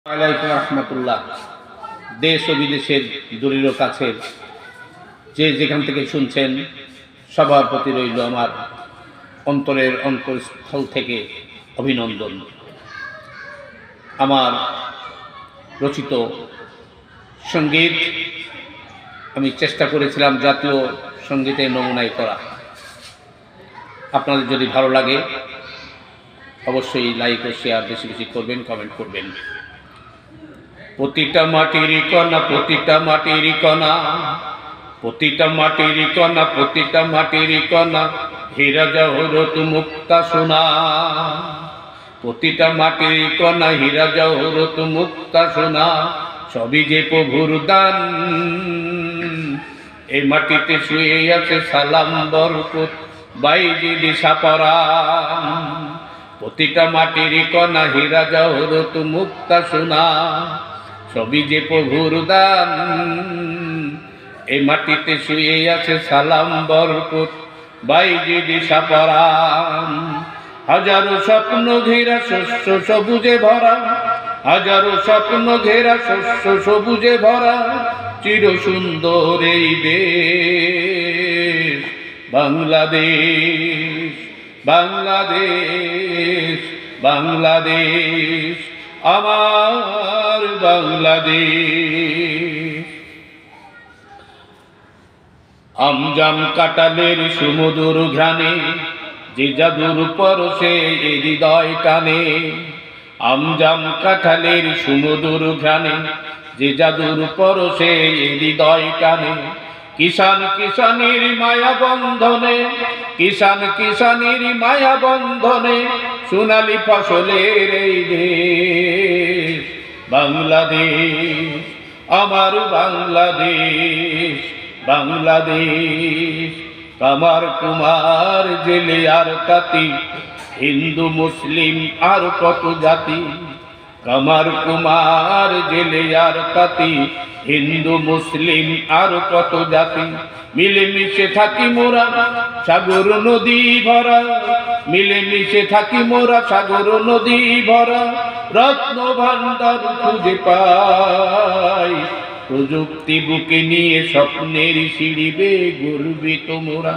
আলাইকুম রহমতুল্লাহ। দেশ ও বিদেশের দূরের কাছের যে যেখান থেকে শুনছেন সবার প্রতি রইল আমার অন্তরের অন্তঃস্থল থেকে অভিনন্দন। আমার রচিত সঙ্গীত আমি চেষ্টা করেছিলাম জাতীয় সঙ্গীতের নমুনায় করা। আপনাদের যদি ভালো লাগে অবশ্যই লাইক ও শেয়ার বেশি বেশি করবেন, কমেন্ট করবেন। প্রতিটা মাটির কণা, প্রতিটা মাটির কণা, প্রতিটা মাটির কণা, প্রতিটা মাটির কণা, হীরা জহরত মুক্তা সোনা। প্রতিটা মাটির কণা, হীরা জহরত মুক্তা সোনা, সবই যে প্রভুর দান। এই মাটিতে শুয়ে আছে সালাম বরকত বাইজিদ সাপরান। প্রতিটা মাটির কণা, হীরা জহরত মুক্তা সোনা, সবই যে প্রভুর দান। এই মাটিতে শুয়ে আছে সালাম বরকত বাইজিদ সাপরান। হাজারো স্বপ্ন ঘেরা শস্য সবুজে ভরা, হাজারো স্বপ্ন ঘেরা শস্য সবুজে ভরা, চির সুন্দর এই দেশ বাংলাদেশ। বাংলাদেশ, বাংলাদেশ, আমার বাংলাদেশ। আমজাম কাটালের সুমধুর ঘ্রাণে, যে জাদুর পরশে হৃদয় টানে। আমজাম কাঁঠালের সুমধুর ঘ্রাণে, যে জাদুর পরশে হৃদয় টানে। কিষান কিষানের মায়া বন্ধনে, কিষান কিষানের মায়া বন্ধনে, সোনালী ফসলের এই দেশ বাংলাদেশ, আমার বাংলাদেশ। বাংলাদেশ, কামার কুমার জেলে আর তাঁতি, হিন্দু মুসলিম আর কত জাতি। কামার কুমার জেলে আর তাঁতি, হিন্দু মুসলিম আর কত জাতি। মিলেমিশে থাকি মোরা সাগর নদী ভরা, মিলেমিশে থাকি মোরা সাগর নদী ভরা, রত্ন ভান্ডার খুঁজে পাই। প্রযুক্তি বুকে নিয়ে স্বপ্নের সিঁড়ি বেয়ে গর্বিত মোরা,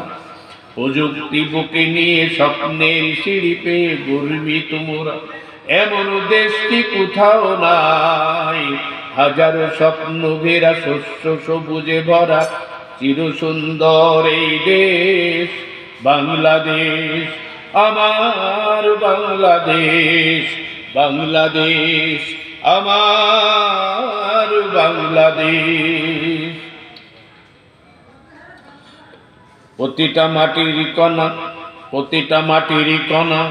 প্রযুক্তি বুকে নিয়ে স্বপ্নের সিঁড়ি পেয়ে গর্বিত মোরা। এমন দেশটি কোথাও নাই, হাজারো স্বপ্ন ঘেরা শস্য সবুজে ভরা, চির সুন্দর এই দেশ বাংলাদেশ, আমার বাংলাদেশ। বাংলাদেশ, আমার বাংলাদেশ। প্রতিটা মাটির কণা, প্রতিটা মাটির কণা,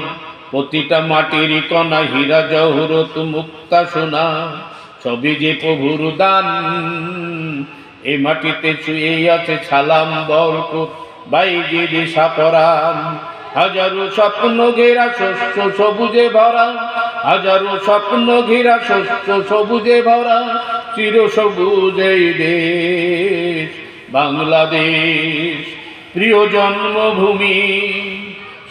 প্রতিটা মাটির কণা, হীরা জহরত মুক্তা সোনা, সবই যে প্রভুর দান। এই মাটিতে শুয়ে আছে সালাম বরকত বাইজিদ সাপরান। হাজারো স্বপ্ন ঘেরা শস্য সবুজে ভরা, হাজারো স্বপ্ন ঘেরা শস্য সবুজে ভরা, চির সবুজ এই দেশ বাংলাদেশ। প্রিয় জন্মভূমি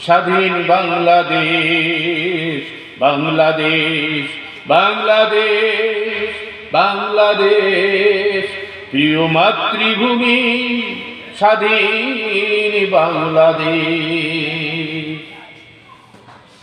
স্বাধীন বাংলাদেশ, বাংলাদেশ, বাংলাদেশ, বাংলাদেশ। প্রিয় মাতৃভূমি স্বাধীন বাংলাদেশ।